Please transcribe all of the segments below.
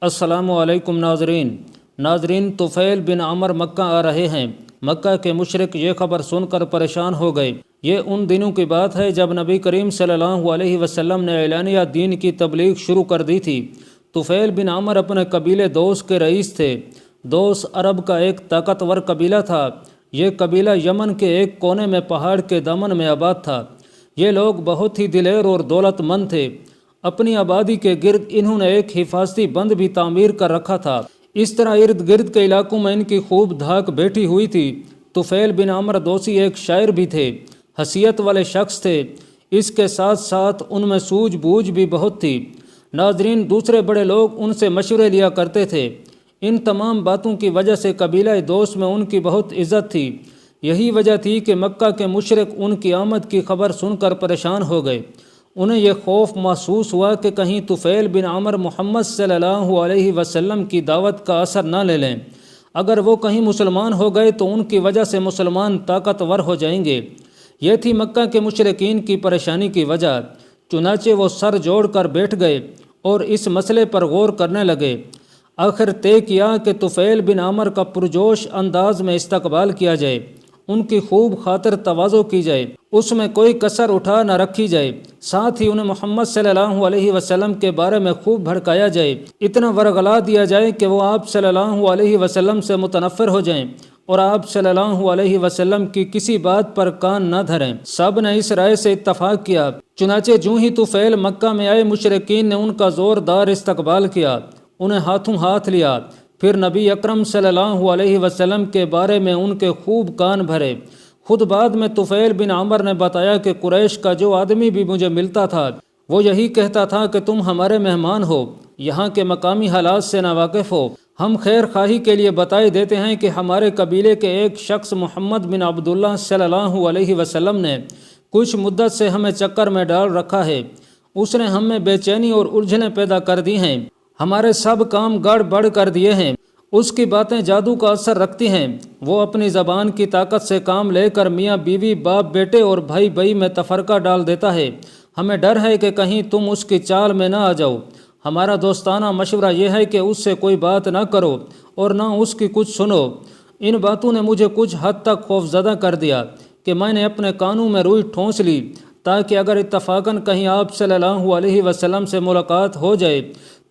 السلام علیکم ناظرین طفیل بن عمر مکہ آ رہے ہیں۔ مکہ کے مشرک یہ خبر سن کر پریشان ہو گئے۔ یہ ان دنوں کی بات ہے جب نبی کریم صلی اللہ علیہ وسلم نے اعلانیہ دین کی تبلیغ شروع کر دی تھی۔ طفیل بن عمر اپنے قبیلے دوس کے رئیس تھے۔ دوس عرب کا ایک طاقتور قبیلہ تھا۔ یہ قبیلہ یمن کے ایک کونے میں پہاڑ کے دامن میں آباد تھا۔ یہ لوگ بہت ہی دلیر اور دولت مند تھے۔ اپنی آبادی کے گرد انہوں نے ایک حفاظتی بند بھی تعمیر کر رکھا تھا۔ اس طرح ارد گرد کے علاقوں میں ان کی خوب دھاک بیٹھی ہوئی تھی۔ طفیل بن عمر دوسی ایک شاعر بھی تھے، حیثیت والے شخص تھے۔ اس کے ساتھ ساتھ ان میں سوجھ بوجھ بھی بہت تھی۔ ناظرین، دوسرے بڑے لوگ ان سے مشورے لیا کرتے تھے۔ ان تمام باتوں کی وجہ سے قبیلہ دوس میں ان کی بہت عزت تھی۔ یہی وجہ تھی کہ مکہ کے مشرک ان کی آمد کی خبر سن کر پریشان ہو گئے۔ انہیں یہ خوف محسوس ہوا کہ کہیں طفیل بن عمر محمد صلی اللہ علیہ وسلم کی دعوت کا اثر نہ لے لیں۔ اگر وہ کہیں مسلمان ہو گئے تو ان کی وجہ سے مسلمان طاقتور ہو جائیں گے۔ یہ تھی مکہ کے مشرکین کی پریشانی کی وجہ۔ چنانچہ وہ سر جوڑ کر بیٹھ گئے اور اس مسئلے پر غور کرنے لگے۔ آخر طے کیا کہ طفیل بن عمر کا پرجوش انداز میں استقبال کیا جائے، ان کی خوب خاطر تواضع کی جائے، اس میں کوئی کسر اٹھا نہ رکھی جائے، ساتھ ہی انہیں محمد صلی اللہ علیہ وسلم کے بارے میں خوب بھڑکایا جائے، اتنا ورغلا دیا جائے کہ وہ آپ صلی اللہ علیہ وسلم سے متنفر ہو جائیں اور آپ صلی اللہ علیہ وسلم کی کسی بات پر کان نہ دھریں۔ سب نے اس رائے سے اتفاق کیا۔ چنانچہ جوں ہی طفیل مکہ میں آئے، مشرکین نے ان کا زوردار استقبال کیا، انہیں ہاتھوں ہاتھ لیا، پھر نبی اکرم صلی اللہ علیہ وسلم کے بارے میں ان کے خوب کان بھرے۔ خود بعد میں طفیل بن عمر نے بتایا کہ قریش کا جو آدمی بھی مجھے ملتا تھا وہ یہی کہتا تھا کہ تم ہمارے مہمان ہو، یہاں کے مقامی حالات سے ناواقف ہو۔ ہم خیر خواہی کے لیے بتائی دیتے ہیں کہ ہمارے قبیلے کے ایک شخص محمد بن عبداللہ صلی اللہ علیہ وسلم نے کچھ مدت سے ہمیں چکر میں ڈال رکھا ہے۔ اس نے ہم میں بے چینی اور الجھنیں پیدا کر دی ہیں، ہمارے سب کام گڑبڑ کر دیے ہیں۔ اس کی باتیں جادو کا اثر رکھتی ہیں۔ وہ اپنی زبان کی طاقت سے کام لے کر میاں بیوی، باپ بیٹے اور بھائی بھائی میں تفرقہ ڈال دیتا ہے۔ ہمیں ڈر ہے کہ کہیں تم اس کی چال میں نہ آ جاؤ۔ ہمارا دوستانہ مشورہ یہ ہے کہ اس سے کوئی بات نہ کرو اور نہ اس کی کچھ سنو۔ ان باتوں نے مجھے کچھ حد تک خوفزدہ کر دیا کہ میں نے اپنے کانوں میں روئی ٹھونس لی، تاکہ اگر اتفاقاً کہیں آپ صلی اللہ علیہ وسلم سے ملاقات ہو جائے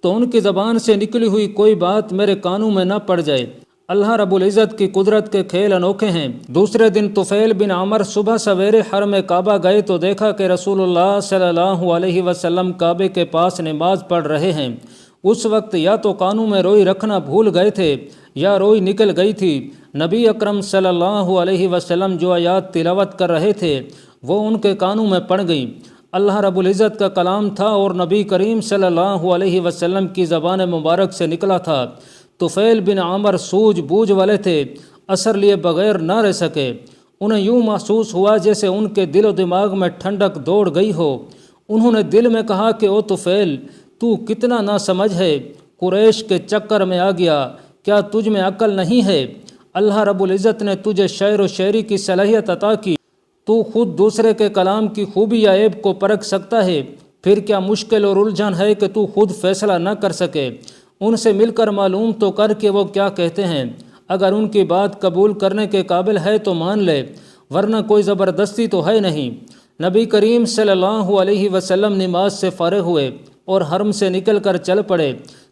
تو ان کی زبان سے نکلی ہوئی کوئی بات میرے کانوں میں نہ پڑ جائے۔ اللہ رب العزت کی قدرت کے کھیل انوکھے ہیں۔ دوسرے دن طفیل بن عمر صبح سویرے حرم کعبہ گئے تو دیکھا کہ رسول اللہ صلی اللہ علیہ وسلم کعبے کے پاس نماز پڑھ رہے ہیں۔ اس وقت یا تو کانوں میں روئی رکھنا بھول گئے تھے یا روئی نکل گئی تھی۔ نبی اکرم صلی اللہ علیہ وسلم جو آیات تلاوت کر رہے تھے وہ ان کے کانوں میں پڑ گئیں۔ اللہ رب العزت کا کلام تھا اور نبی کریم صلی اللہ علیہ وسلم کی زبان مبارک سے نکلا تھا۔ طفیل بن عمر سوجھ بوجھ والے تھے، اثر لیے بغیر نہ رہ سکے۔ انہیں یوں محسوس ہوا جیسے ان کے دل و دماغ میں ٹھنڈک دوڑ گئی ہو۔ انہوں نے دل میں کہا کہ او طفیل، تو کتنا نا سمجھ ہے، قریش کے چکر میں آ گیا، کیا تجھ میں عقل نہیں ہے؟ اللہ رب العزت نے تجھے شعر و شاعری کی صلاحیت عطا کی، تو خود دوسرے کے کلام کی خوبی یا عیب کو پرکھ سکتا ہے، پھر کیا مشکل اور الجھن ہے کہ تو خود فیصلہ نہ کر سکے؟ ان سے مل کر معلوم تو کر کہ وہ کیا کہتے ہیں۔ اگر ان کی بات قبول کرنے کے قابل ہے تو مان لے، ورنہ کوئی زبردستی تو ہے نہیں۔ نبی کریم صلی اللہ علیہ وسلم نماز سے فارغ ہوئے اور حرم سے نکل کر چل پڑے۔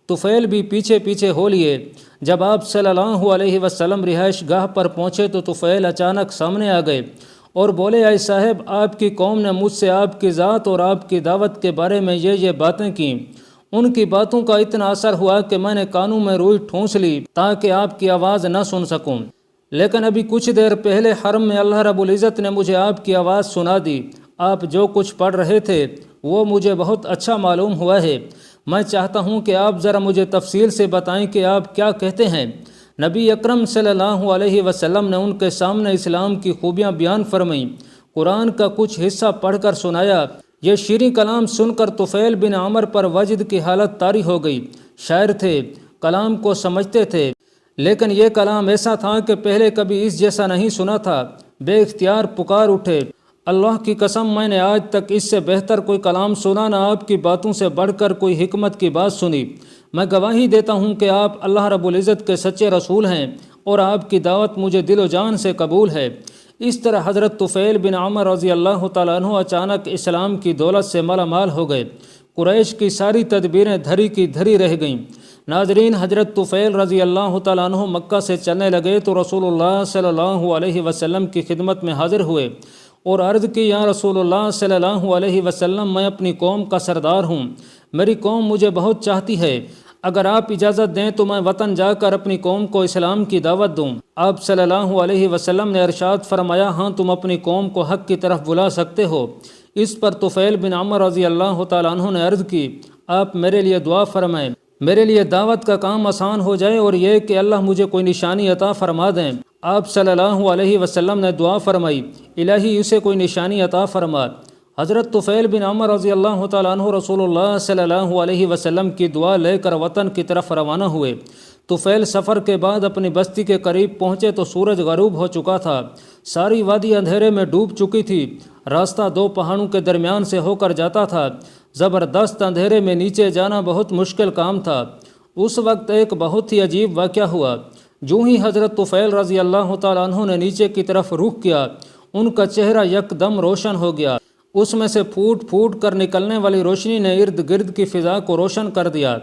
طفیل بھی پیچھے پیچھے ہو لیے۔ جب آپ صلی اللہ علیہ وسلم رہائش گاہ پر پہنچے تو طفیل اچانک سامنے آ گئے اور بولے، اے صاحب، آپ کی قوم نے مجھ سے آپ کی ذات اور آپ کی دعوت کے بارے میں یہ باتیں کیں۔ ان کی باتوں کا اتنا اثر ہوا کہ میں نے کانوں میں روئی ٹھونس لی تاکہ آپ کی آواز نہ سن سکوں، لیکن ابھی کچھ دیر پہلے حرم میں اللہ رب العزت نے مجھے آپ کی آواز سنا دی۔ آپ جو کچھ پڑھ رہے تھے وہ مجھے بہت اچھا معلوم ہوا ہے۔ میں چاہتا ہوں کہ آپ ذرا مجھے تفصیل سے بتائیں کہ آپ کیا کہتے ہیں۔ نبی اکرم صلی اللہ علیہ وسلم نے ان کے سامنے اسلام کی خوبیاں بیان فرمائیں، قرآن کا کچھ حصہ پڑھ کر سنایا۔ یہ شیریں کلام سن کر طفیل بن عمر پر وجد کی حالت طاری ہو گئی۔ شاعر تھے، کلام کو سمجھتے تھے، لیکن یہ کلام ایسا تھا کہ پہلے کبھی اس جیسا نہیں سنا تھا۔ بے اختیار پکار اٹھے، اللہ کی قسم میں نے آج تک اس سے بہتر کوئی کلام سنا نہ آپ کی باتوں سے بڑھ کر کوئی حکمت کی بات سنی۔ میں گواہی دیتا ہوں کہ آپ اللہ رب العزت کے سچے رسول ہیں اور آپ کی دعوت مجھے دل و جان سے قبول ہے۔ اس طرح حضرت طفیل بن عمر رضی اللہ تعالیٰ عنہ اچانک اسلام کی دولت سے مالا مال ہو گئے۔ قریش کی ساری تدبیریں دھری کی دھری رہ گئیں۔ ناظرین، حضرت طفیل رضی اللہ تعالیٰ عنہ مکہ سے چلنے لگے تو رسول اللہ صلی اللہ علیہ وسلم کی خدمت میں حاضر ہوئے اور عرض کی، یا رسول اللہ صلی اللہ علیہ وسلم، میں اپنی قوم کا سردار ہوں، میری قوم مجھے بہت چاہتی ہے، اگر آپ اجازت دیں تو میں وطن جا کر اپنی قوم کو اسلام کی دعوت دوں۔ آپ صلی اللہ علیہ وسلم نے ارشاد فرمایا، ہاں تم اپنی قوم کو حق کی طرف بلا سکتے ہو۔ اس پر طفیل بن عمر رضی اللہ تعالیٰ عنہ نے عرض کی، آپ میرے لیے دعا فرمائیں، میرے لیے دعوت کا کام آسان ہو جائے اور یہ کہ اللہ مجھے کوئی نشانی عطا فرما دیں۔ آپ صلی اللہ علیہ وسلم نے دعا فرمائی، الہی اسے کوئی نشانی عطا فرما۔ حضرت طفیل بن عمر رضی اللہ تعالیٰ عنہ رسول اللہ صلی اللہ علیہ وسلم کی دعا لے کر وطن کی طرف روانہ ہوئے۔ طفیل سفر کے بعد اپنی بستی کے قریب پہنچے تو سورج غروب ہو چکا تھا، ساری وادی اندھیرے میں ڈوب چکی تھی، راستہ دو پہاڑوں کے درمیان سے ہو کر جاتا تھا، زبردست اندھیرے میں نیچے جانا بہت مشکل کام تھا۔ اس وقت ایک بہت ہی عجیب واقعہ ہوا۔ جو ہی حضرت طفیل رضی اللہ تعالیٰ عنہ نے نیچے کی طرف رخ کیا، ان کا چہرہ یکدم روشن ہو گیا، اس میں سے پھوٹ پھوٹ کر نکلنے والی روشنی نے ارد گرد کی فضا کو روشن کر دیا۔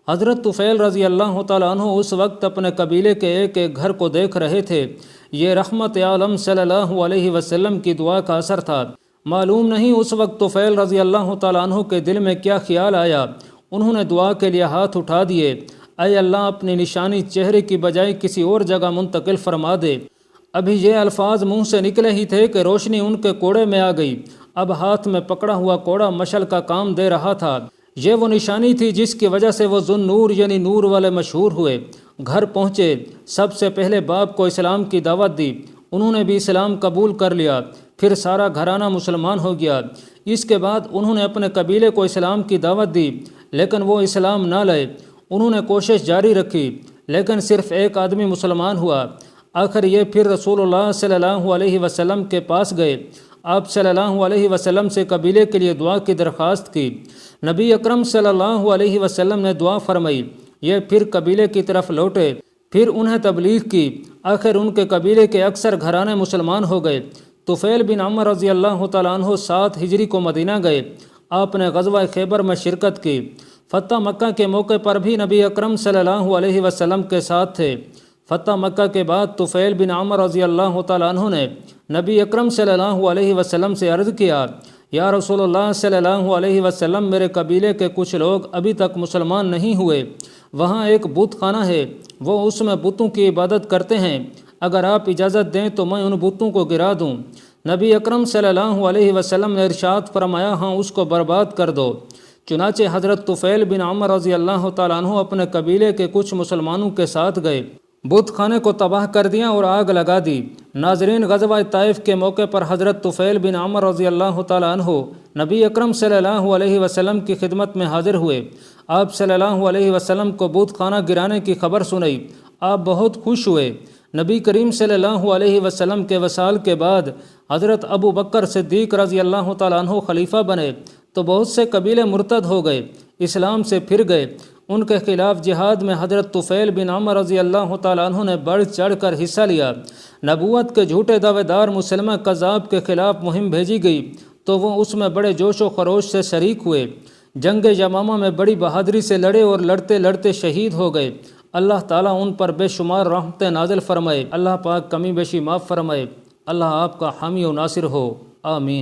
حضرت طفیل رضی اللہ تعالیٰ عنہ اس وقت اپنے قبیلے کے ایک ایک گھر کو دیکھ رہے تھے۔ یہ رحمت عالم صلی اللہ علیہ وسلم کی دعا کا اثر تھا۔ معلوم نہیں اس وقت طفیل رضی اللہ تعالیٰ عنہ کے دل میں کیا خیال آیا، انہوں نے دعا کے لیے ہاتھ اٹھا دیے، اے اللہ اپنی نشانی چہرے کی بجائے کسی اور جگہ منتقل فرما دے۔ ابھی یہ الفاظ منہ سے نکلے ہی تھے کہ روشنی ان کے کوڑے میں آ گئی۔ اب ہاتھ میں پکڑا ہوا کوڑا مشل کا کام دے رہا تھا۔ یہ وہ نشانی تھی جس کی وجہ سے وہ ذو نور یعنی نور والے مشہور ہوئے۔ گھر پہنچے، سب سے پہلے باپ کو اسلام کی دعوت دی، انہوں نے بھی اسلام قبول کر لیا، پھر سارا گھرانہ مسلمان ہو گیا۔ اس کے بعد انہوں نے اپنے قبیلے کو اسلام کی دعوت دی، لیکن وہ اسلام نہ لائے۔ انہوں نے کوشش جاری رکھی، لیکن صرف ایک آدمی مسلمان ہوا۔ آخر یہ پھر رسول اللہ صلی اللہ علیہ وسلم کے پاس گئے۔ آپ صلی اللہ علیہ وسلم سے قبیلے کے لیے دعا کی درخواست کی۔ نبی اکرم صلی اللہ علیہ وسلم نے دعا فرمائی۔ یہ پھر قبیلے کی طرف لوٹے، پھر انہیں تبلیغ کی۔ آخر ان کے قبیلے کے اکثر گھرانے مسلمان ہو گئے۔ طفیل بن عمر رضی اللہ تعالیٰ عنہ 7 ہجری کو مدینہ گئے۔ آپ نے غزوہ خیبر میں شرکت کی۔ فتح مکہ کے موقع پر بھی نبی اکرم صلی اللہ علیہ وسلم کے ساتھ تھے۔ فتح مکہ کے بعد طفیل بن عمر رضی اللہ تعالیٰ عنہ نے نبی اکرم صلی اللہ علیہ وسلم سے عرض کیا، یا رسول اللہ صلی اللہ علیہ وسلم، میرے قبیلے کے کچھ لوگ ابھی تک مسلمان نہیں ہوئے، وہاں ایک بت خانہ ہے، وہ اس میں بتوں کی عبادت کرتے ہیں، اگر آپ اجازت دیں تو میں ان بتوں کو گرا دوں۔ نبی اکرم صلی اللہ علیہ وسلم نے ارشاد فرمایا، ہاں اس کو برباد کر دو۔ چنانچہ حضرت طفیل بن عمر رضی اللہ تعالیٰ عنہ اپنے قبیلے کے کچھ مسلمانوں کے ساتھ گئے، بت خانے کو تباہ کر دیا اور آگ لگا دی۔ ناظرین، غزوہ طائف کے موقع پر حضرت طفیل بن عمر رضی اللہ تعالیٰ عنہ نبی اکرم صلی اللہ علیہ وسلم کی خدمت میں حاضر ہوئے۔ آپ صلی اللہ علیہ وسلم کو بت خانہ گرانے کی خبر سنائی، آپ بہت خوش ہوئے۔ نبی کریم صلی اللہ علیہ وسلم کے وصال کے بعد حضرت ابو بکر صدیق رضی اللہ تعالیٰ عنہ خلیفہ بنے تو بہت سے قبیلے مرتد ہو گئے، اسلام سے پھر گئے۔ ان کے خلاف جہاد میں حضرت طفیل بن عمر رضی اللہ تعالیٰ عنہ نے بڑھ چڑھ کر حصہ لیا۔ نبوت کے جھوٹے دعوے دار مسلمہ کذاب کے خلاف مہم بھیجی گئی تو وہ اس میں بڑے جوش و خروش سے شریک ہوئے۔ جنگ یمامہ میں بڑی بہادری سے لڑے اور لڑتے لڑتے شہید ہو گئے۔ اللہ تعالیٰ ان پر بے شمار رحمتیں نازل فرمائے۔ اللہ پاک کمی بیشی معاف فرمائے۔ اللہ آپ کا حامی و ناصر ہو، آمین۔